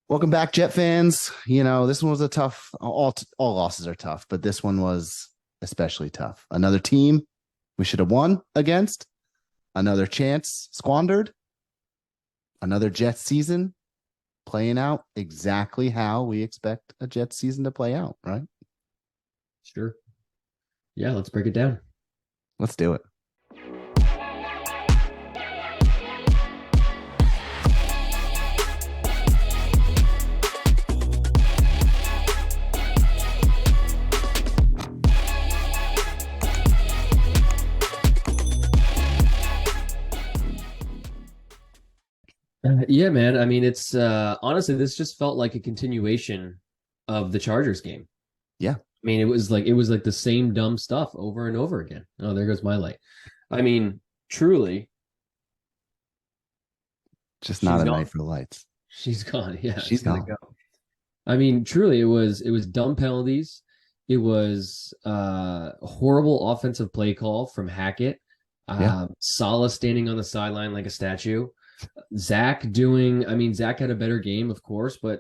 Welcome back, Jet fans. This one was a tough. All losses are tough, but this one was especially tough. Another team we should have won against. Another chance squandered. Another Jets season playing out exactly how we expect a Jets season to play out. Right? Sure. Yeah, let's break it down. Let's do it. Yeah, man. I mean, it's honestly, this just felt like a continuation of the Chargers game. Yeah, I mean, it was like the same dumb stuff over and over again. Oh, there goes my light. I mean, truly, just not she's a gone. night for the lights. She's gone. Yeah, She's she's gonna gone. go. I mean, truly, it was dumb penalties. It was horrible offensive play call from Hackett. Yeah, Salah standing on the sideline like a statue. I mean, Zach had a better game, of course, but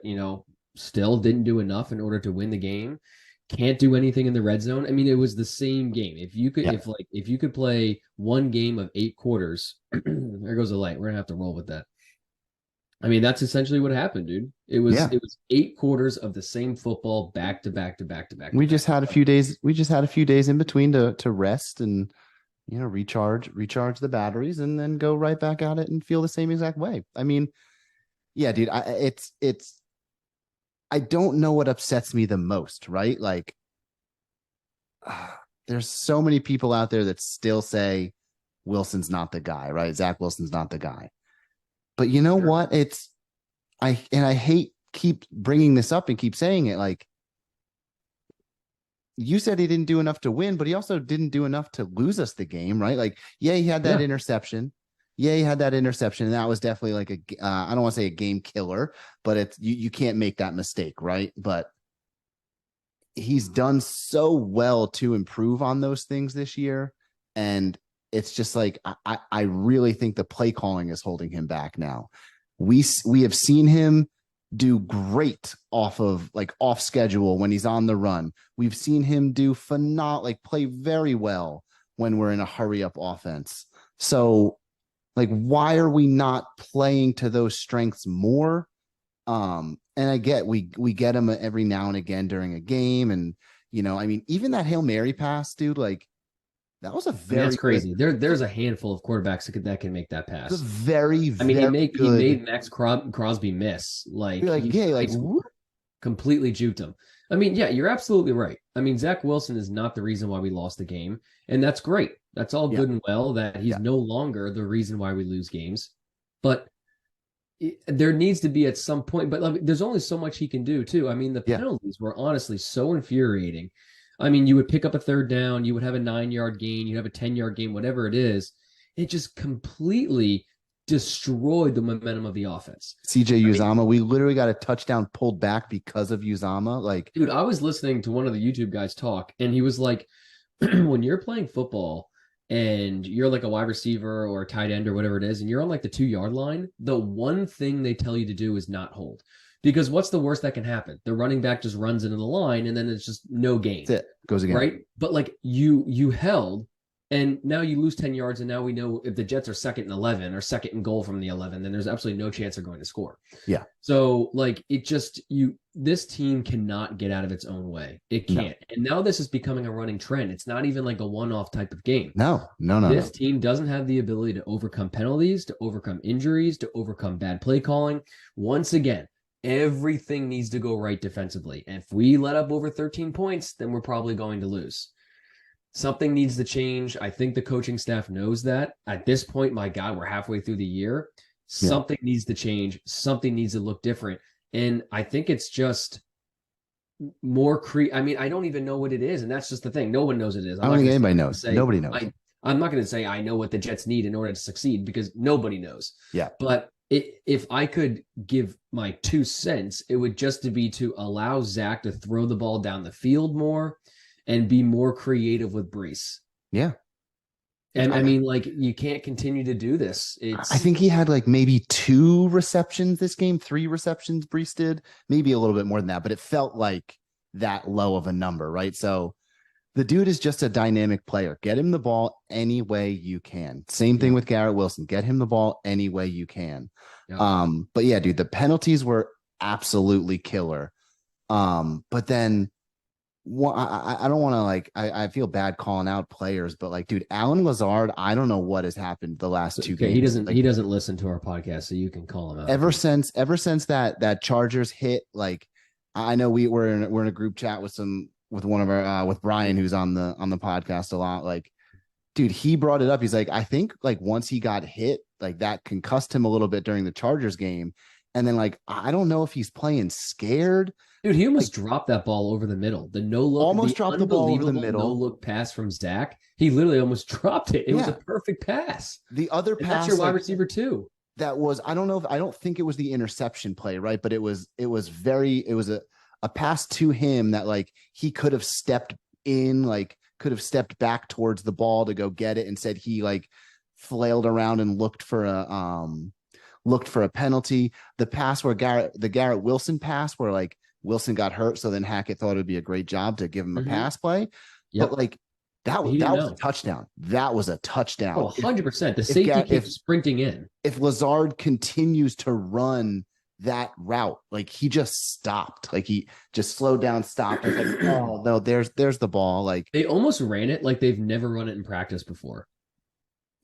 still didn't do enough in order to win the game. Can't do anything in the red zone. I mean, it was the same game. yeah, If you could play one game of 8 quarters, there goes the light. We're gonna have to roll with that. I mean, that's essentially what happened, dude. It was yeah. it was 8 quarters of the same football back to back to back to back to We back. just had a few days. We just had a few days in between to rest and recharge the batteries and then go right back at it and feel the same exact way. I mean, yeah, dude, it's I don't know what upsets me the most, right? Like there's so many people out there that still say Wilson's not the guy, right? Zach Wilson's not the guy. But you know Sure. what? I hate keep bringing this up and keep saying it, like you said he didn't do enough to win, but he also didn't do enough to lose us the game, right? Like, yeah, he had that Yeah. interception. Yeah, he had that interception, and that was definitely like I don't want to say a game killer, but it's you can't make that mistake, right? But he's done so well to improve on those things this year, and it's just like I really think the play calling is holding him back now. We have seen him do great off schedule when he's on the run. We've seen him do phenomenal, like play very well when we're in a hurry up offense. So, like, why are we not playing to those strengths more? And I get we get him every now and again during a game, and I mean, even that Hail Mary pass, dude, like that was a I mean, that's very good, crazy. There's a handful of quarterbacks that can make that it was a pass. very, I mean, he very made he good. made Crosby miss. Like You're like, he yeah, like basically completely juked him. I mean, yeah, you're absolutely right. I mean, Zach Wilson is not the reason why we lost the game, and that's great. That's all yeah, good and well that he's yeah, no longer the reason why we lose games. But there needs to be at some point, but like, there's only so much he can do too. I mean, the yeah. penalties were honestly so infuriating. I mean, you would pick up a third down, you would have a 9 yard gain, you'd have a 10 yard gain, whatever it is. It just completely destroyed the momentum of the offense. CJ I mean, Uzama, we literally got a touchdown pulled back because of Uzama. Like, dude, I was listening to one of the YouTube guys talk, and he was like, when you're playing football and you're like a wide receiver or a tight end or whatever it is, and you're on like the 2 yard line, the one thing they tell you to do is not hold. Because what's the worst that can happen? The running back just runs into the line and then it's just no gain, that's it. Goes again. right? But like you held and now you lose 10 yards, and now we know if the Jets are second and 11 or second and goal from the 11, then there's absolutely no chance they're going to score. Yeah. So like it just this team cannot get out of its own way. It No. can't. And now this is becoming a running trend. It's not even like a one-off type of game. No. No. No. This No. team doesn't have the ability to overcome penalties, to overcome injuries, to overcome bad play calling. Once again, everything needs to go right defensively. And if we let up over 13 points, then we're probably going to lose. Something needs to change. I think the coaching staff knows that. At this point, my God, we're halfway through the year. Yeah. Something needs to change. Something needs to look different. And I think it's just I mean, I don't even know what it is. And that's just the thing. No one knows what it is. I don't think anybody knows. Nobody knows. I'm not going to say I know what the Jets need in order to succeed because nobody knows. Yeah. But if I could give my 2 cents, it would just to be to allow Zach to throw the ball down the field more and be more creative with Brees. Yeah. And I mean, like, you can't continue to do this. I think he had like maybe 2 receptions this game, 3 receptions. Brees did, maybe a little bit more than that, but it felt like that low of a number, right? So the dude is just a dynamic player. Get him the ball any way you can. Same thing with Garrett Wilson. Get him the ball any way you can. But yeah, dude, the penalties were absolutely killer. But then I don't want to like I feel bad calling out players, but like, dude, Alan Lazard, I don't know what has happened the last 2 games. He doesn't listen to our podcast, so you can call him out. Ever since that Chargers hit, like, I know we're in a group chat with one of our with Brian, who's on the podcast a lot. Like, dude, he brought it up. He's like, I think like once he got hit, like that concussed him a little bit during the Chargers game. And then, like, I don't know if he's playing scared. Dude, he almost dropped that ball over the middle. The no look, almost dropped the ball over the middle. No look pass from Zach. He literally almost dropped it. It was a perfect pass. The other pass, that's your wide receiver too. That was, I don't think it was the interception play, right? But it was a pass to him that like he could have stepped in, like could have stepped back towards the ball to go get it. Instead, he like flailed around and looked for a penalty. The pass where the Garrett Wilson pass where like Wilson got hurt, so then Hackett thought it would be a great job to give him a pass play. Yep. But like that was a touchdown. That was a touchdown. Oh, 100%. The safety keeps sprinting in. If Lazard continues to run that route, like he just stopped. Like he just slowed down, stopped. Like, oh no, there's the ball. Like they almost ran it like they've never run it in practice before.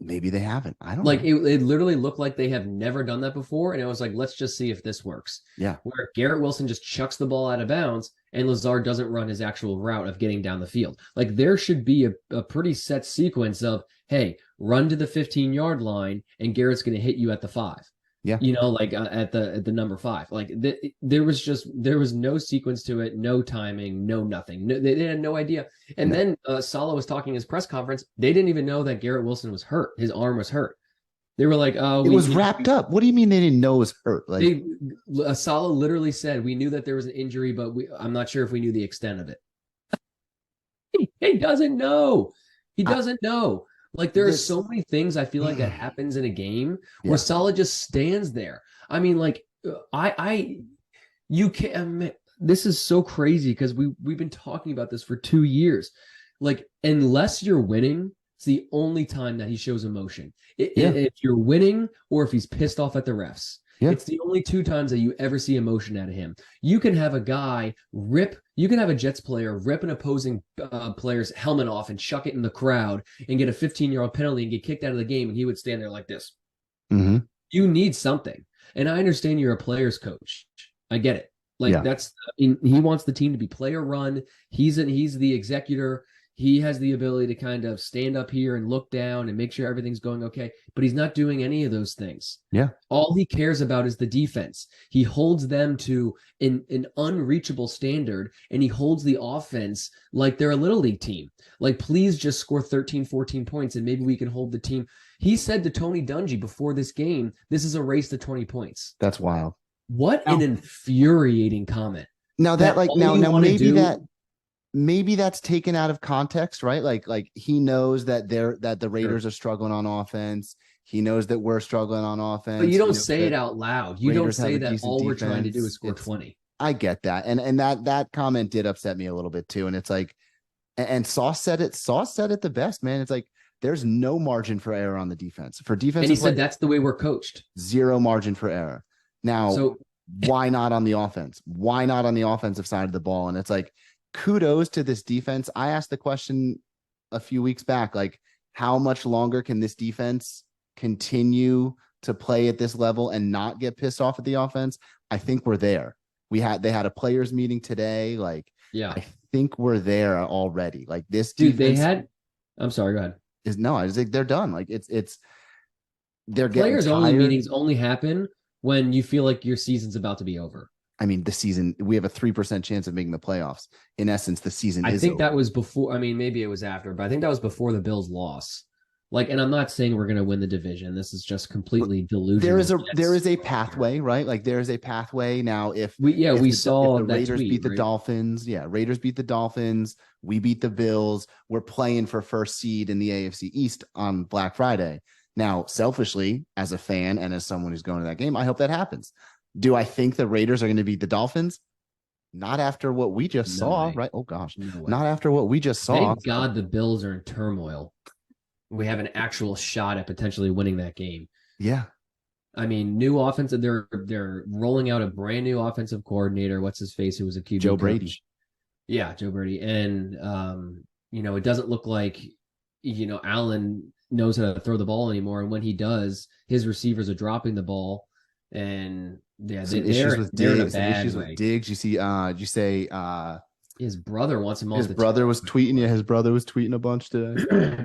Maybe they haven't. I don't know. It literally looked like they have never done that before. And it was like, let's just see if this works. Yeah. Where Garrett Wilson just chucks the ball out of bounds and Lazard doesn't run his actual route of getting down the field. Like there should be a pretty set sequence of, hey, run to the 15-yard line and Garrett's going to hit you at the 5. Yeah. You know, like at the number 5. Like there was no sequence to it, no timing, no nothing. No, they had no idea. And then Saleh was talking in his press conference. They didn't even know that Garrett Wilson was hurt. His arm was hurt. They were like, "Oh, it was wrapped up." What do you mean they didn't know it was hurt? Like Saleh literally said, "We knew that there was an injury, but I'm not sure if we knew the extent of it." He doesn't know. He doesn't know. Like there are so many things I feel like that happens in a game where Saleh just stands there. I mean, like you can't. This is so crazy because we've been talking about this for 2 years. Like unless you're winning, it's the only time that he shows emotion. If you're winning or if he's pissed off at the refs. Yeah. It's the only 2 times that you ever see emotion out of him. You can have a guy you can have a Jets player rip an opposing player's helmet off and chuck it in the crowd and get a 15-yard penalty and get kicked out of the game, and he would stand there like this. Mm-hmm. You need something. And I understand you're a player's coach. I get it. Like he wants the team to be player run. He's the executor. He has the ability to kind of stand up here and look down and make sure everything's going okay, but he's not doing any of those things. Yeah. All he cares about is the defense. He holds them to an unreachable standard, and he holds the offense like they're a little league team. Like, please just score 13, 14 points, and maybe we can hold the team. He said to Tony Dungy before this game, this is a race to 20 points. That's wild. What an infuriating comment. Now maybe that's taken out of context, right? Like he knows that the Raiders are struggling on offense. He knows that we're struggling on offense. But you don't say it out loud. You don't say that all we're trying to do is score 20. I get that. And that comment did upset me a little bit too. And it's like, and Sauce said it the best, man. It's like, there's no margin for error on the defense. For defense, and he said that's the way we're coached. Zero margin for error. Now, why not on the offense? Why not on the offensive side of the ball? And it's like, kudos to this defense. I asked the question a few weeks back, like, how much longer can this defense continue to play at this level and not get pissed off at the offense? I think we're there. They had a players meeting today. Like, I think we're there already. Like this defense. I'm sorry, go ahead. I was like, they're done. Like they're players only meetings only happen when you feel like your season's about to be over. I mean, the season, we have a 3% chance of making the playoffs. In essence, the season I is think over. That was before. I mean, maybe it was after, but I think that was before the Bills' loss. Like, and I'm not saying we're going to win the division. This is just completely There is delusional. a pathway, right? Like there is a pathway now. If We if saw the that Raiders tweet, beat the right? Dolphins, yeah, Raiders beat the Dolphins, we beat the Bills, we're playing for first seed in the AFC East on Black Friday. Now, selfishly, as a fan and as someone who's going to that game, I hope that happens. Do I think the Raiders are going to beat the Dolphins? Not after what we just No saw, way. right? Oh gosh, No way. not after what we just saw. Thank So, God the Bills are in turmoil. We have an actual shot at potentially winning that game. yeah, I mean, new offensive. They're rolling out a brand new offensive coordinator. What's his face? Who was a Joe QB Brady. coach? Yeah, Joe Brady. And it doesn't look like Allen knows how to throw the ball anymore. And when he does, his receivers are dropping the ball, and yeah, Some issues they're with they're in a Diggs. Some bad issues with way. Diggs. You see, you say His brother wants him off his the team. brother was tweeting. Yeah, his brother was tweeting a bunch today.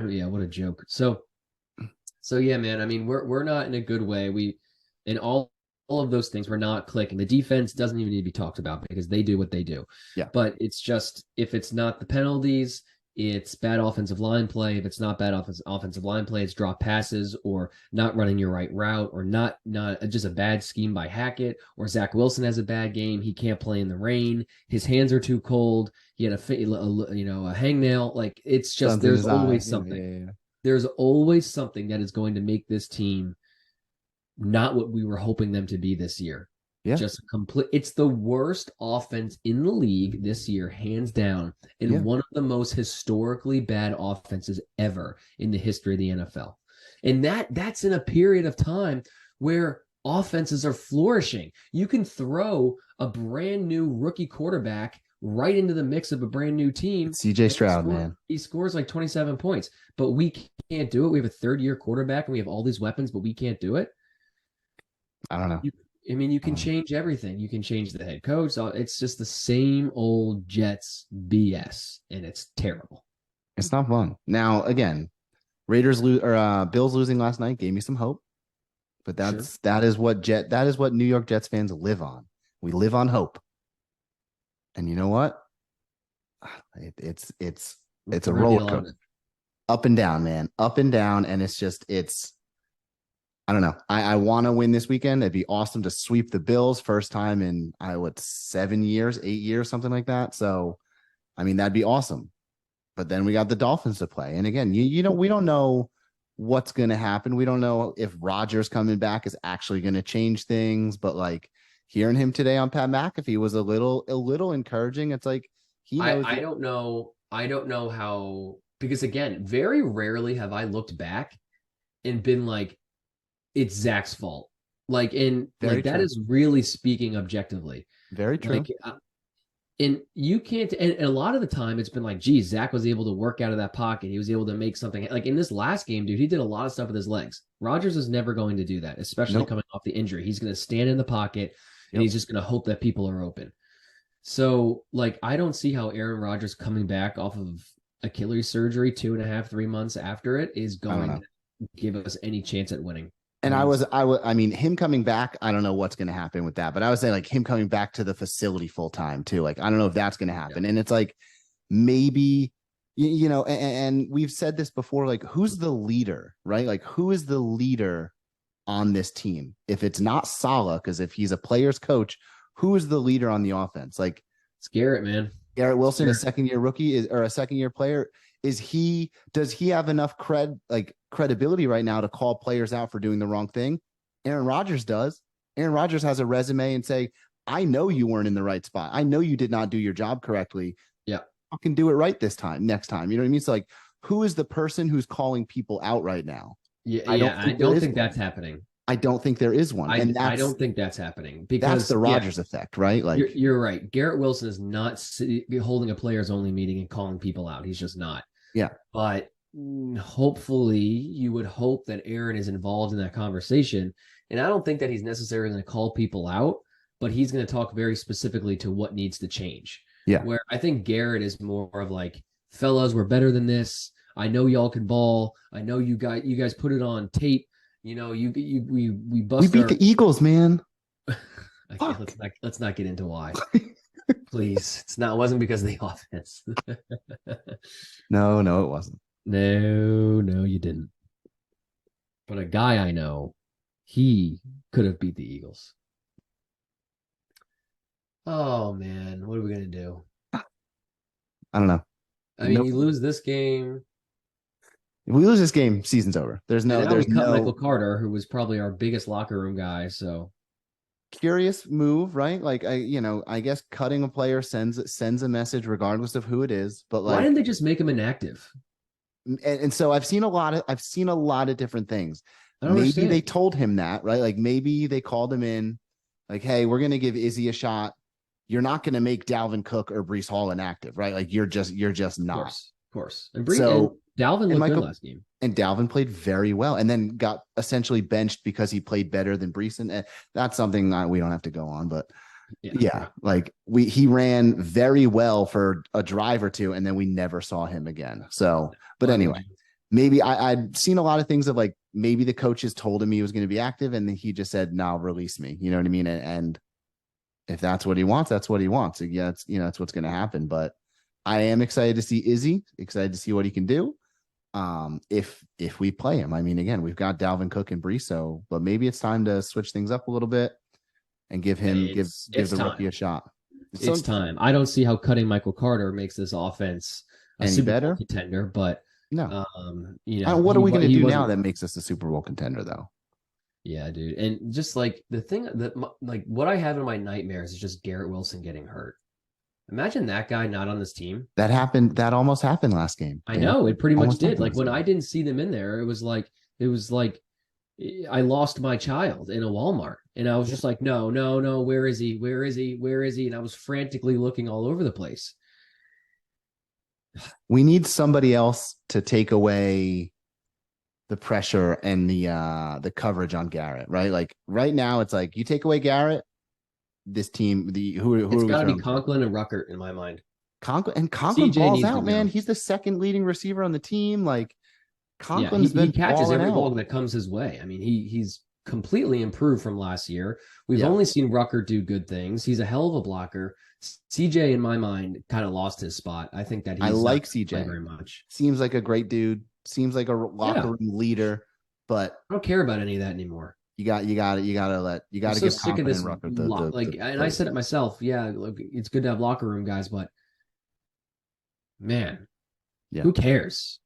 Yeah, what a joke. So yeah, man. I mean, we're not in a good way. We in all of those things, we're not clicking. The defense doesn't even need to be talked about because they do what they do. Yeah, But it's just if it's not the penalties, it's bad offensive line play. If it's not bad offensive line play, it's drop passes or not running your right route or not just a bad scheme by Hackett or Zach Wilson has a bad game. He can't play in the rain. His hands are too cold. He had a hangnail. Like it's just sun's in there's his eye. always Yeah, something. yeah, yeah. There's always something that is going to make this team not what we were hoping them to be this year. Yeah, Just complete. It's the worst offense in the league this year, hands down, and yeah. one of the most historically bad offenses ever in the history of the NFL. And that's in a period of time where offenses are flourishing. You can throw a brand new rookie quarterback right into the mix of a brand new team. It's CJ Stroud, man. He scores like 27 points, but we can't do it. We have a third year quarterback and we have all these weapons, but we can't do it. I don't know. You can change everything. You can change the head coach. So it's just the same old Jets BS, and it's terrible. It's not fun. Now, again, Raiders lose or Bills losing last night gave me some hope, but Sure. that is what New York Jets fans live on. We live on hope, and you know what? It's a We're gonna get roller a lot of coaster, up and down, man, up and down, and it's I don't know. I want to win this weekend. It'd be awesome to sweep the Bills first time in 7 years, 8 years, something like that. So, I mean, that'd be awesome. But then we got the Dolphins to play, and again, we don't know what's going to happen. We don't know if Rodgers coming back is actually going to change things. But like hearing him today on Pat McAfee was a little encouraging. It's like he knows. I don't know. I don't know how because again, very rarely have I looked back and been like, it's Zach's fault. Very That true. is really speaking objectively. Very true. Like and you can't and a lot of the time it's been like, geez, Zach was able to work out of that pocket. He was able to make something like in this last game, dude, he did a lot of stuff with his legs. Rodgers is never going to do that, especially Nope. coming off the injury. He's going to stand in the pocket and Yep. he's just going to hope that people are open. So, like, I don't see how Aaron Rodgers coming back off of Achilles surgery 2.5, 3 months after it is I don't going know. to give us any chance at winning. And I mean, him coming back, I don't know what's going to happen with that, but I would say like him coming back to the facility full time too. Like, I don't know if that's going to happen. Yeah. And it's like, maybe, and we've said this before, like, who's the leader, right? Like, who is the leader on this team? If it's not Salah, because if he's a player's coach, who is the leader on the offense? Like, It's Garrett, man. Garrett It's Wilson, a Garrett. second year rookie or a second year player, does he have enough credibility right now to call players out for doing the wrong thing? Aaron Rodgers does. Aaron Rodgers has a resume and say, I know you weren't in the right spot. I know you did not do your job correctly. Yeah. I can do it right next time. You know what I mean? So like, who is the person who's calling people out right now? Yeah, I don't yeah. I think there don't is think one. that's happening. I don't think there is one. And I don't think that's happening that's because the Rodgers effect, right? Like you're right. Garrett Wilson is not holding a players only meeting and calling people out. He's just not. yeah, But hopefully, you would hope that Aaron is involved in that conversation. And I don't think that he's necessarily going to call people out, but he's going to talk very specifically to what needs to change. yeah. Where I think Garrett is more of like, fellas, we're better than this. I know y'all can ball. I know you guys put it on tape. We We bust beat our. the Eagles, man. Okay, let's not get into why. Please, it wasn't because of the offense. No, it wasn't. No, you didn't. But a guy I know, he could have beat the Eagles. Oh man, what are we gonna do? I don't know. I mean, No, you lose this game, if we lose this game, season's over. and now we There's cut Michael no Carter, who was probably our biggest locker room guy. So curious move, right? Like I guess cutting a player sends a message regardless of who it is. But why like, didn't they just make him inactive? and so I've seen a lot of different things. I don't Maybe they understand. told him that, right? Like maybe they called him in, like, hey, we're gonna give Izzy a shot. You're not gonna make Dalvin Cook or Brees Hall inactive, right? Like you're just not. Of course. And So Dalvin and looked good Michael last game. and Dalvin played very well, and then got essentially benched because he played better than Brees, and that's something that we don't have to go on, but Yeah. yeah, like he ran very well for a drive or two, and then we never saw him again. So, but Why anyway, would you? maybe I'd seen a lot of things of like maybe the coaches told him he was going to be active, and then he just said, "No, release me." You know what I mean? And if that's what he wants, that's what he wants. Yeah, it's that's what's going to happen. But I am excited to see Izzy. Excited to see what he can do. If we play him, I mean, again, we've got Dalvin Cook and Brees, so but maybe it's time to switch things up a little bit and give It's the rookie time. a shot. It's So time. I don't see how cutting Michael Carter makes this offense a any Super Bowl better? contender, but No. What are he we going to he do now wasn't. that makes us a Super Bowl contender, though? Yeah, dude. And just like the thing that like what I have in my nightmares is just Garrett Wilson getting hurt. Imagine that guy not on this team. That happened. That almost happened last game, I Dan. know it pretty much Almost did. happened Like last when I game. didn't see them in there, it was like I lost my child in a Walmart. And I was just like, no, no, no, where is he? Where is he? Where is he? And I was frantically looking all over the place. We need somebody else to take away the pressure and the coverage on Garrett, right? Like right now, it's like you take away Garrett, this team, the who It's are we got to be throwing to? Conklin and Ruckert in my mind. Conklin CJ balls needs to out, man. go. He's the second leading receiver on the team. Like Yeah, he, Conklin's he been catches balling every ball out. that comes his way. I mean, he's completely improved from last year. We've Yeah, only seen Rucker do good things. He's a hell of a blocker. CJ, in my mind, kind of lost his spot. I think that I he's not like going to play CJ. very much. Seems like a great dude. Seems like a locker Yeah, room leader. But I don't care about any of that anymore. you I'm got to so give sick of Conklin and this Rucker lot. Like, the and I praise. said it myself. Yeah, look, it's good to have locker room guys, but man, Yeah, who cares?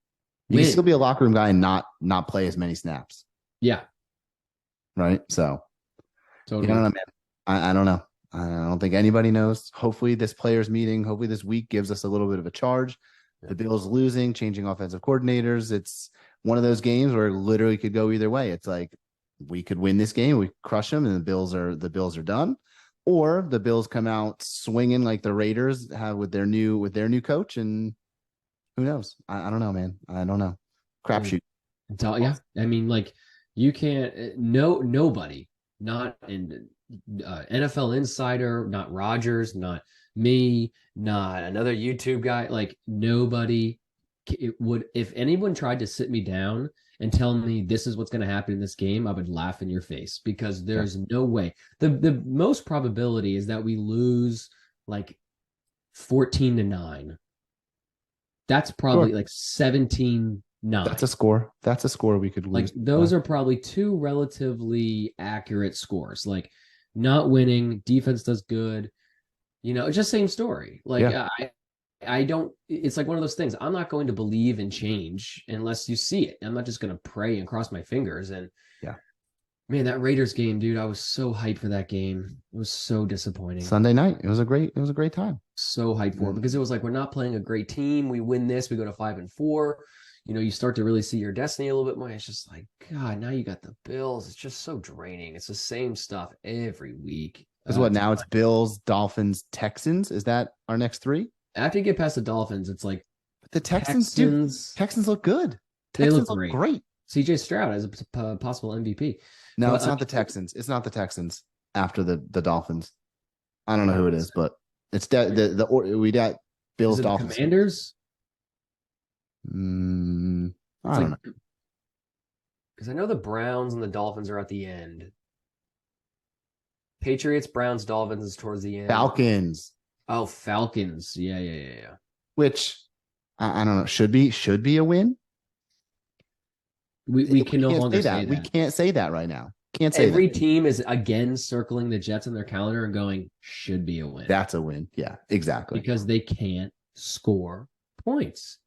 you can still Win. be a locker room guy and not play as many snaps, Yeah, right? So yeah, I don't totally. know, man. I don't know. I don't think anybody knows. Hopefully, this players meeting, hopefully this week gives us a little bit of a charge. Yeah. The Bills losing, changing offensive coordinators. It's one of those games where it literally could go either way. It's like we could win this game, we crush them, and the Bills are done, or the Bills come out swinging like the Raiders have with their new coach, and who knows? I don't know, man. I don't know. And Crapshoot. yeah, I mean, like you can't. No, nobody, not in NFL Insider, not Rogers, not me, not another YouTube guy. Like nobody it would. If anyone tried to sit me down and tell me this is what's going to happen in this game, I would laugh in your face because Yeah, there's no way. The most probability is that we lose like 14-9. That's sure. probably like 17-9. That's a score we could Like lose. those are probably two relatively accurate scores. Like not winning, defense does good. It's just same story. Like Yeah, I don't. It's like one of those things. I'm not going to believe in change unless you see it. I'm not just going to pray and cross my fingers. And yeah. man, that Raiders game, dude, I was so hyped for that game. It was so disappointing. Sunday night. It was a great time. So hyped for it because it was like we're not playing a great team. We win this, we go to 5-4. You start to really see your destiny a little bit more. It's just like, God, now you got the Bills. It's just so draining. It's the same stuff every week. Because what now? It's Bills, Dolphins, Texans. Is that our next three? After you get past the Dolphins, it's like But the Texans, dude. Texans. Texans look good. They look Texans look great. great. CJ Stroud as a possible MVP. No, But it's not the Texans. It's not the Texans after the Dolphins. I don't know who it is, but it's we got is Bills, it the Dolphins. Commanders? I It's don't like know. because I know the Browns and the Dolphins are at the end. Patriots, Browns, Dolphins is towards the end. Falcons, Oh, Falcons. Yeah, yeah, yeah, yeah. which I don't know, should be a win. We can no can't longer say that. say We that. can't say that right now. Can't say Every that. team is again circling the Jets in their calendar and going, should be a win. That's a win. Yeah, exactly. Because they can't score points.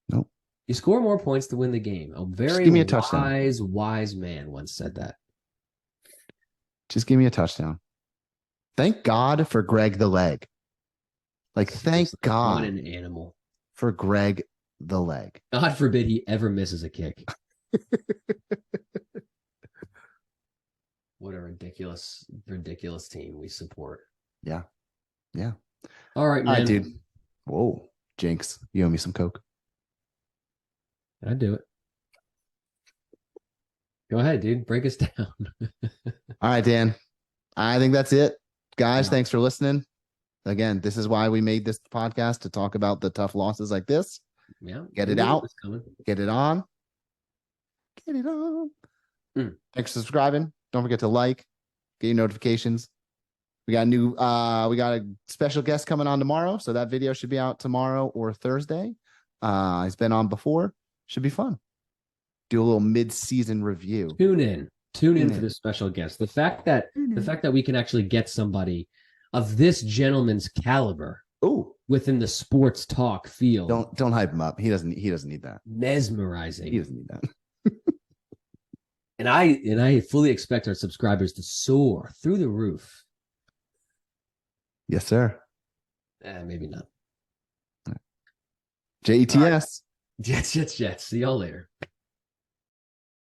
Nope. You score more points to win the game. A very give me a touchdown. wise man once said that. Just give me a touchdown. Thank God for Greg the Leg. Like, thank Seriously, what God an animal. for Greg the Leg. God forbid he ever misses a kick. What a ridiculous, ridiculous team we support. Yeah. Yeah. All right, All man. right, dude. Whoa. Jinx, you owe me some Coke. I'd do it. Go ahead, dude. Break us down. All right, Dan. I think that's it. Guys, Yeah. thanks for listening. Again, this is why we made this podcast, to talk about the tough losses like this. Yeah. Get it out. Get it on. Get it on. Thanks for subscribing. Don't forget to like, get your notifications. We got a special guest coming on tomorrow. So that video should be out tomorrow or Thursday. He's been on before. Should be fun. Do a little mid-season review. Tune in for this special guest. The fact that we can actually get somebody of this gentleman's caliber within the sports talk field. Don't hype him up. He doesn't need that. Mesmerizing. He doesn't need that. And I fully expect our subscribers to soar through the roof. Yes, sir. Maybe not. JETS. Jets. See y'all later.